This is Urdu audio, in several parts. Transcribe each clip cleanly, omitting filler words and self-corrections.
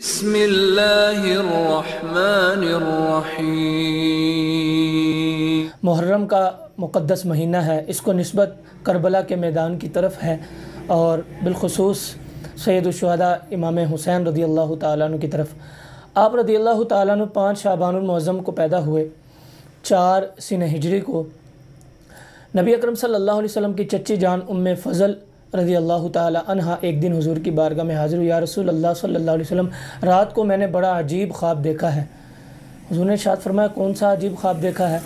بسم اللہ الرحمن الرحیم۔ محرم کا مقدس مہینہ ہے، اس کو نسبت کربلا کے میدان کی طرف ہے، اور بالخصوص سید الشہداء امام حسین رضی اللہ تعالیٰ عنہ کی طرف۔ آپ رضی اللہ تعالیٰ عنہ 5 شعبان المعظم کو پیدا ہوئے، 4 سنہ ہجری کو۔ نبی اکرم صلی اللہ علیہ وسلم کی چچی جان ام فضل رضی اللہ تعالیٰ عنہ ایک دن حضور کی بارگاہ میں حاضر ہوئی، یا رسول اللہ صلی اللہ علیہ وسلم، رات کو میں نے بڑا عجیب خواب دیکھا ہے۔ حضور نے ارشاد فرمایا، کون سا عجیب خواب دیکھا ہے؟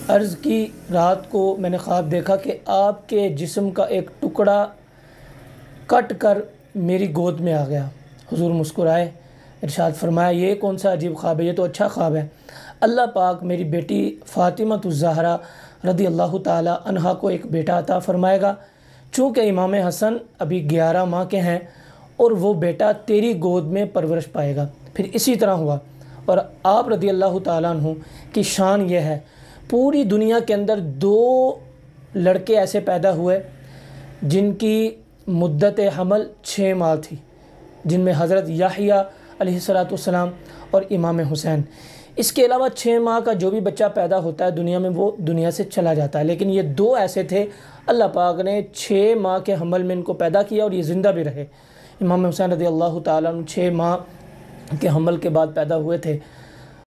عرض کی، رات کو میں نے خواب دیکھا کہ آپ کے جسم کا ایک ٹکڑا کٹ کر میری گود میں آ گیا۔ حضور مسکرائے، ارشاد فرمایا، یہ کون سا عجیب خواب ہے؟ یہ تو اچھا خواب ہے۔ اللہ پاک میری بیٹی فاطمہ الزہرا رضی اللہ تعالیٰ عنہا کو ایک بیٹا عطا فرمائے گا، چونکہ امام حسن ابھی 11 ماہ کے ہیں، اور وہ بیٹا تیری گود میں پرورش پائے گا۔ پھر اسی طرح ہوا، اور آپ رضی اللہ تعالیٰ عنہ کی شان یہ ہے، پوری دنیا کے اندر 2 لڑکے ایسے پیدا ہوئے جن کی مدت حمل 6 ماہ تھی، جن میں حضرت یحییٰ علیہ السلام اور امام حسین۔ اس کے علاوہ 6 ماہ کا جو بھی بچہ پیدا ہوتا ہے دنیا میں، وہ دنیا سے چلا جاتا ہے، لیکن یہ 2 ایسے تھے، اللہ پاک نے 6 ماہ کے حمل میں ان کو پیدا کیا اور یہ زندہ بھی رہے۔ امام حسین رضی اللہ تعالیٰ عنہ 6 ماہ کے حمل کے بعد پیدا ہوئے تھے۔